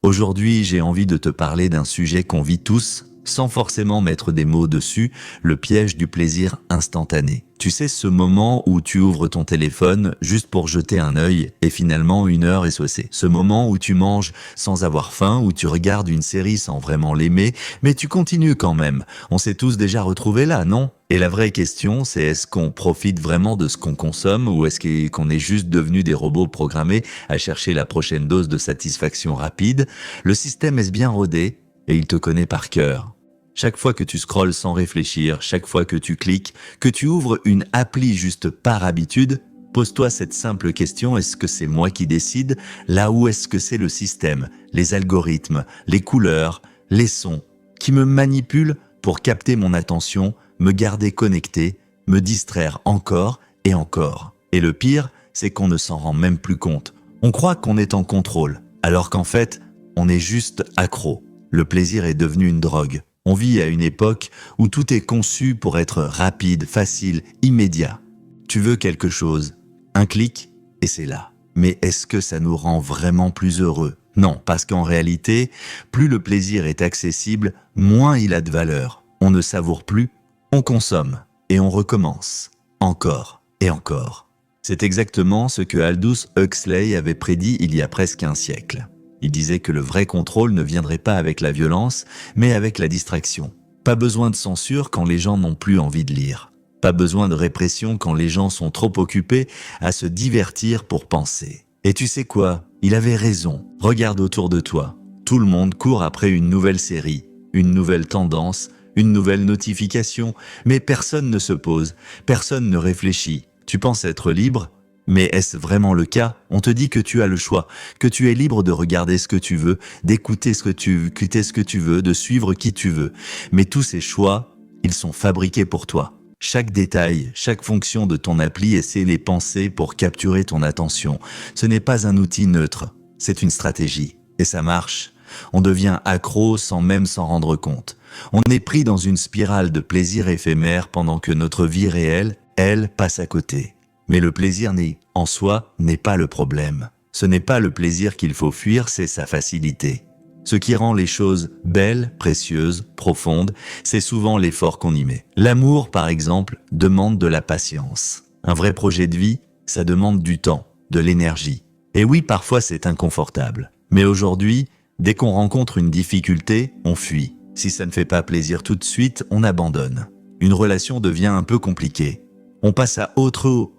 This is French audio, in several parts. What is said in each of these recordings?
Aujourd'hui, j'ai envie de te parler d'un sujet qu'on vit tous, sans forcément mettre des mots dessus, le piège du plaisir instantané. Tu sais, ce moment où tu ouvres ton téléphone juste pour jeter un œil et finalement 1 heure est saucée. Ce moment où tu manges sans avoir faim, où tu regardes une série sans vraiment l'aimer, mais tu continues quand même. On s'est tous déjà retrouvés là, non? Et la vraie question, c'est est-ce qu'on profite vraiment de ce qu'on consomme ou est-ce qu'on est juste devenu des robots programmés à chercher la prochaine dose de satisfaction rapide? Le système est bien rodé et il te connaît par cœur. Chaque fois que tu scrolles sans réfléchir, chaque fois que tu cliques, que tu ouvres une appli juste par habitude, pose-toi cette simple question, est-ce que c'est moi qui décide, là où est-ce que c'est le système, les algorithmes, les couleurs, les sons, qui me manipulent pour capter mon attention, me garder connecté, me distraire encore et encore. Et le pire, c'est qu'on ne s'en rend même plus compte. On croit qu'on est en contrôle, alors qu'en fait, on est juste accro. Le plaisir est devenu une drogue. On vit à une époque où tout est conçu pour être rapide, facile, immédiat. Tu veux quelque chose, un clic et c'est là. Mais est-ce que ça nous rend vraiment plus heureux? Non, parce qu'en réalité, plus le plaisir est accessible, moins il a de valeur. On ne savoure plus, on consomme et on recommence. Encore et encore. C'est exactement ce que Aldous Huxley avait prédit il y a presque un siècle. Il disait que le vrai contrôle ne viendrait pas avec la violence, mais avec la distraction. Pas besoin de censure quand les gens n'ont plus envie de lire. Pas besoin de répression quand les gens sont trop occupés à se divertir pour penser. Et tu sais quoi? Il avait raison. Regarde autour de toi. Tout le monde court après une nouvelle série, une nouvelle tendance, une nouvelle notification, mais personne ne se pose, personne ne réfléchit. Tu penses être libre? Mais est-ce vraiment le cas? On te dit que tu as le choix, que tu es libre de regarder ce que tu veux, d'écouter ce que tu veux, de suivre qui tu veux. Mais tous ces choix, ils sont fabriqués pour toi. Chaque détail, chaque fonction de ton appli essaie les pensées pour capturer ton attention. Ce n'est pas un outil neutre, c'est une stratégie. Et ça marche. On devient accro sans même s'en rendre compte. On est pris dans une spirale de plaisir éphémère pendant que notre vie réelle, elle, passe à côté. Mais le plaisir en soi n'est pas le problème. Ce n'est pas le plaisir qu'il faut fuir, c'est sa facilité. Ce qui rend les choses belles, précieuses, profondes, c'est souvent l'effort qu'on y met. L'amour, par exemple, demande de la patience. Un vrai projet de vie, ça demande du temps, de l'énergie. Et oui, parfois c'est inconfortable. Mais aujourd'hui, dès qu'on rencontre une difficulté, on fuit. Si ça ne fait pas plaisir tout de suite, on abandonne. Une relation devient un peu compliquée. On passe à autre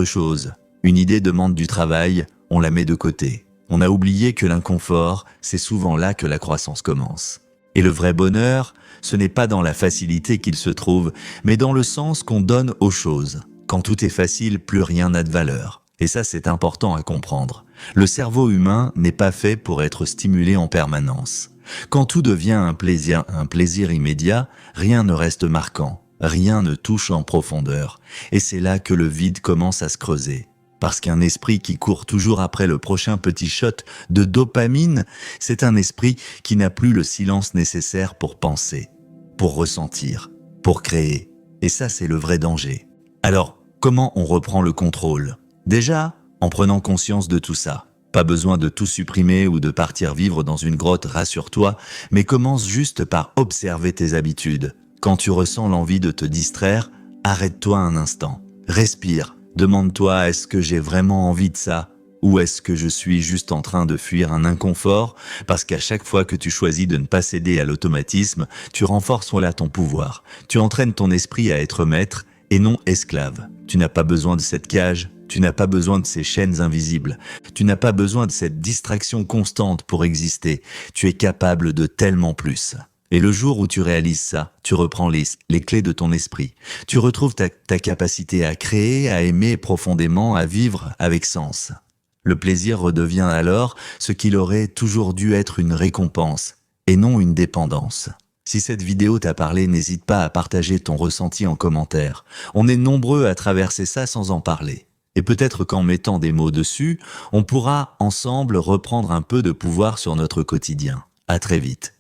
chose. Une idée demande du travail, on la met de côté. On a oublié que l'inconfort, c'est souvent là que la croissance commence. Et le vrai bonheur, ce n'est pas dans la facilité qu'il se trouve, mais dans le sens qu'on donne aux choses. Quand tout est facile, plus rien n'a de valeur. Et ça, c'est important à comprendre. Le cerveau humain n'est pas fait pour être stimulé en permanence. Quand tout devient un plaisir immédiat, rien ne reste marquant. Rien ne touche en profondeur, et c'est là que le vide commence à se creuser. Parce qu'un esprit qui court toujours après le prochain petit shot de dopamine, c'est un esprit qui n'a plus le silence nécessaire pour penser, pour ressentir, pour créer. Et ça, c'est le vrai danger. Alors, comment on reprend le contrôle? Déjà, en prenant conscience de tout ça. Pas besoin de tout supprimer ou de partir vivre dans une grotte, rassure-toi, mais commence juste par observer tes habitudes. Quand tu ressens l'envie de te distraire, arrête-toi un instant. Respire. Demande-toi, est-ce que j'ai vraiment envie de ça? Ou est-ce que je suis juste en train de fuir un inconfort? Parce qu'à chaque fois que tu choisis de ne pas céder à l'automatisme, tu renforces ton pouvoir. Tu entraînes ton esprit à être maître et non esclave. Tu n'as pas besoin de cette cage. Tu n'as pas besoin de ces chaînes invisibles. Tu n'as pas besoin de cette distraction constante pour exister. Tu es capable de tellement plus. Et le jour où tu réalises ça, tu reprends les clés de ton esprit. Tu retrouves ta capacité à créer, à aimer profondément, à vivre avec sens. Le plaisir redevient alors ce qu'il aurait toujours dû être une récompense, et non une dépendance. Si cette vidéo t'a parlé, n'hésite pas à partager ton ressenti en commentaire. On est nombreux à traverser ça sans en parler. Et peut-être qu'en mettant des mots dessus, on pourra ensemble reprendre un peu de pouvoir sur notre quotidien. À très vite.